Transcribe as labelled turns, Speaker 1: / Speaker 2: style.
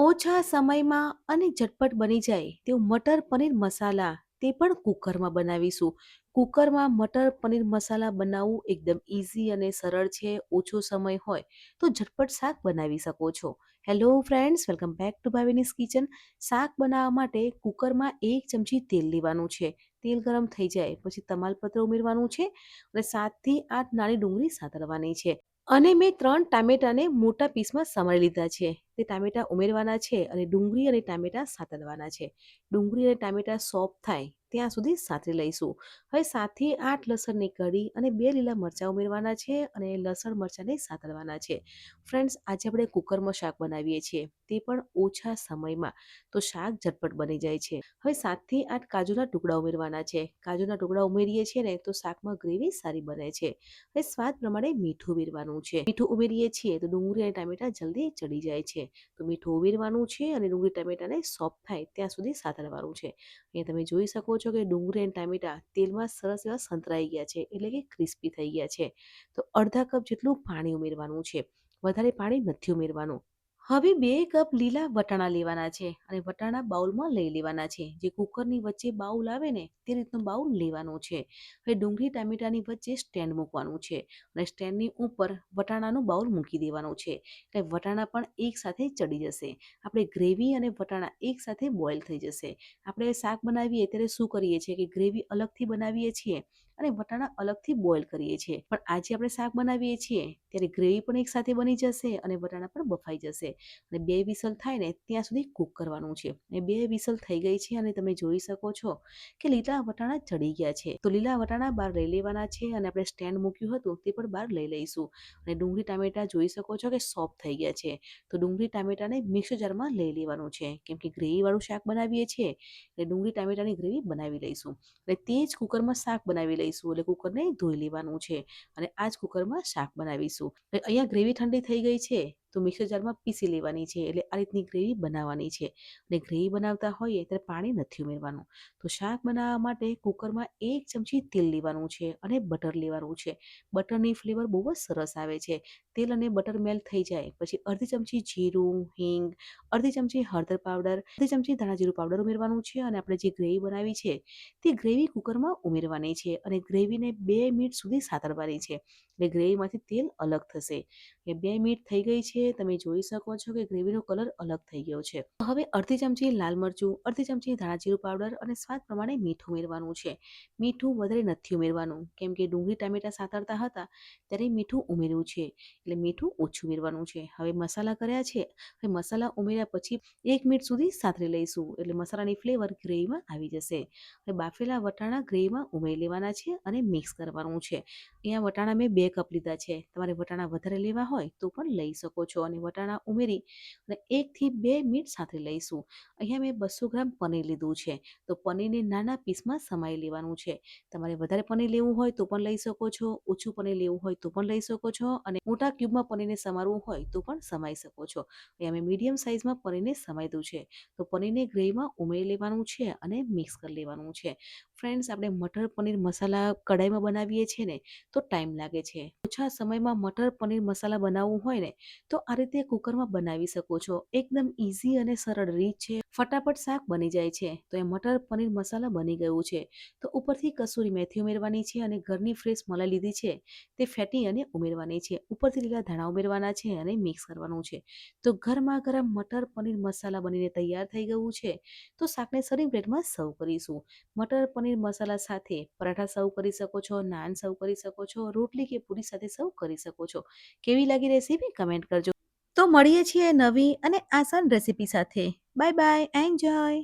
Speaker 1: ઓછા સમયમાં અને ઝટપટ બની જાય તેવું મટર પનીર મસાલા તે પણ કુકરમાં બનાવીશું. કુકરમાં મટર પનીર મસાલા બનાવવું એકદમ ઇઝી અને સરળ છે. ઓછો સમય હોય તો ઝટપટ શાક બનાવી શકો છો. Hello friends, welcome back to Bhavini's kitchen. શાક બનાવવા માટે કુકરમાં 1 ચમચી તેલ લેવાનું છે. તેલ ગરમ થઈ જાય પછી તમાલપત્ર ઉમેરવાનું છે અને 7 થી 8 નાની ડુંગળી સાતળવાની છે. અને મેં 3 ટામેટાને મોટા પીસમાં સમારી લીધા છે. તે ટામેટા ઉમેરવાના છે અને ડુંગળી અને ટામેટા સાતળવાના છે. ડુંગળી અને ટામેટા સોફ્ટ થાય ત્યાં સુધી સાતળી લઈશું. હવે 7 થી 8 લસણની કળી અને 2 લીલા મરચાં ઉમેરવાના છે અને લસણ મરચાંને સાતળવાના છે. ફ્રેન્ડ્સ, આજે આપણે કુકરમાં શાક બનાવીએ છીએ, તે પણ ઓછા સમયમાં, તો શાક ઝટપટ બની જાય છે. હવે 7 થી 8 કાજુના ટુકડા ઉમેરવાના છે. કાજુના ટુકડા ઉમેરીએ છીએ ને તો શાકમાં ગ્રેવી સારી બને છે. હવે સ્વાદ પ્રમાણે મીઠું ઉમેરવાનું છે. મીઠું ઉમેરીએ છીએ તો ડુંગળી અને ટામેટા જલ્દી ચડી જાય છે. તો મીઠું ઉમેરવાનું છે અને ડુંગળી ટામેટાને સોફ્ટ થાય ત્યાં સુધી સાતળવાનું છે. અહીંયા તમે જોઈ શકો છો કે ડુંગળી અને ટામેટા તેલમાં સરસ એવા સંતરાઈ ગયા છે, એટલે કે ક્રિસ્પી થઈ ગયા છે. તો અડધા કપ જેટલું પાણી ઉમેરવાનું છે. વધારે પાણી નથી ઉમેરવાનું. હવે 2 કપ લીલા વટાણા લેવાના છે અને વટાણા બાઉલમાં લઈ લેવાના છે. જે કુકરની વચ્ચે બાઉલ આવે ને તે રીતનું બાઉલ લેવાનું છે. હવે ડુંગળી ટામેટાની વચ્ચે સ્ટેન્ડ મૂકવાનું છે અને સ્ટેન્ડની ઉપર વટાણાનું બાઉલ મૂકી દેવાનું છે. એટલે વટાણા પણ એકસાથે ચડી જશે. આપણે ગ્રેવી અને વટાણા એકસાથે બોઇલ થઈ જશે. આપણે શાક બનાવીએ ત્યારે શું કરીએ છીએ કે ગ્રેવી અલગથી બનાવીએ છીએ અને વટાણા અલગથી બોઇલ કરીએ છીએ. પણ આજે આપણે શાક બનાવીએ છીએ ત્યારે ગ્રેવી પણ એકસાથે બની જશે અને વટાણા પણ બફાઈ જશે. અને 2 વિસલ થાય ને ત્યાં સુધી કૂક કરવાનું છે. અને 2 વિસલ થઈ ગઈ છે અને તમે જોઈ શકો છો કે લીલા વટાણા ચડી ગયા છે. તો લીલા વટાણા બહાર લઈ લેવાના છે અને આપણે સ્ટેન્ડ મૂક્યું હતું તે પણ બહાર લઈ લઈશું. અને ડુંગળી ટામેટા જોઈ શકો છો કે સોફ્ટ થઈ ગયા છે. તો ડુંગળી ટામેટાને મિક્સર જારમાં લઈ લેવાનું છે. કેમ કે ગ્રેવીવાળું શાક બનાવીએ છીએ એટલે ડુંગળી ટામેટાની ગ્રેવી બનાવી લઈશું. અને તે જ કુકરમાં શાક બનાવી લઈશું. એટલે કુકરને ધોઈ લેવાનું છે અને આ જ કુકરમાં શાક બનાવીશું. અહીંયા ગ્રેવી ઠંડી થઈ ગઈ છે તો મિક્સર જારમાં પીસી લેવાની છે. એટલે આ રીતની ગ્રેવી બનાવવાની છે. અને ગ્રેવી બનાવતા હોઈએ ત્યારે પાણી નથી ઉમેરવાનું. તો શાક બનાવવા માટે કુકરમાં 1 ચમચી તેલ લેવાનું છે અને બટર લેવાનું છે. બટરની ફ્લેવર બહુ જ સરસ આવે છે. તેલ અને બટર મેલ્ટ થઈ જાય પછી અડધી ચમચી જીરું, હિંગ, અડધી ચમચી હળદર પાવડર, અડધી ચમચી ધાણા જીરું પાવડર ઉમેરવાનું છે અને આપણે જે ગ્રેવી બનાવી છે તે ગ્રેવી કુકરમાં ઉમેરવાની છે અને ગ્રેવીને 2 મિનિટ સુધી સાતળવાની છે. એટલે ગ્રેવીમાંથી તેલ અલગ થશે. એ 2 મિનિટ થઈ ગઈ છે. તમે જોઈ શકો છો કે ગ્રેવીનો કલર અલગ થઈ ગયો છે. હવે અડધી ચમચી લાલ મરચું, અડધી ચમચી ધાણા જીરું પાવડર અને સ્વાદ પ્રમાણે મીઠું ઉમેરવાનું છે. મીઠું વધારે નથી ઉમેરવાનું કેમ કે ડુંગળી ટામેટા સાતળતા હતા ત્યારે મીઠું ઉમેર્યું છે. એટલે મીઠું ઓછું ઉમેરવાનું છે. હવે મસાલા કર્યા છે. હવે મસાલા ઉમેર્યા પછી 1 મિનિટ સુધી સાતળી લઈશું. એટલે મસાલાની ફ્લેવર ગ્રેવીમાં આવી જશે. હવે બાફેલા વટાણા ગ્રેવીમાં ઉમેરી લેવાના છે અને મિક્સ કરવાનું છે. અહીંયા વટાણા મેં 2 કપ લીધા છે. તમારે વટાણા વધારે લેવા હોય તો પણ લઈ શકો છો. અને વટાણા ઉમેરી અને 1 થી 2 મિનિટ સાતળી લઈશું. અહીંયા મેં 200 ગ્રામ પનીર લીધું છે. તો પનીરને નાના પીસમાં સમારી લેવાનું છે. તમારે વધારે પનીર લેવું હોય તો પણ લઈ શકો છો. ઓછું પનીર લેવું હોય તો પણ લઈ શકો છો. અને મોટા ક્યુબમાં પનીરને સમારવું હોય તો પણ સમાઈ શકો છો. અહીંયા મેં મીડિયમ સાઇઝમાં પનીરને સમારી દીધું છે. તો પનીરને ગ્રેવીમાં ઉમેરી લેવાનું છે અને મિક્સ કરી લેવાનું છે. ફ્રેન્ડ્સ, આપણે મટર પનીર મસાલા કઢાઈમાં બનાવીએ છીએ ને તો ટાઈમ લાગે છે. ઓછા સમયમાં મટર પનીર મસાલા બનાવવું હોય ને તો આ રીતે કુકરમાં બનાવી શકો છો. એકદમ ઇઝી અને સરળ રીત છે. ફટાફટ શાક બની જાય છે. તો એ મટર પનીર મસાલા બની ગયું છે. તો ઉપરથી કસૂરી મેથી ઉમેરવાની છે અને ઘરની ફ્રેશ મલાઈ લીધી છે તે ફેટી અને ઉમેરવાની છે. ઉપરથી લીલા ધાણા ઉમેરવાના છે અને મિક્સ કરવાનું છે. તો ગરમા ગરમ મટર પનીર મસાલા બનીને તૈયાર થઈ ગયું છે. તો શાકને સર્વિંગ પ્લેટમાં સર્વ કરીશું. મટર પનીર મસાલા સાથે પરાઠા સર્વ કરી શકો છો, નાન સર્વ કરી શકો છો, રોટલી કે પૂરી સાથે સર્વ કરી શકો છો. કેવી લાગી રેસીપી કમેન્ટ કરજો. તો મળીએ છીએ નવી અને આસાન રેસીપી સાથે. Bye bye, enjoy.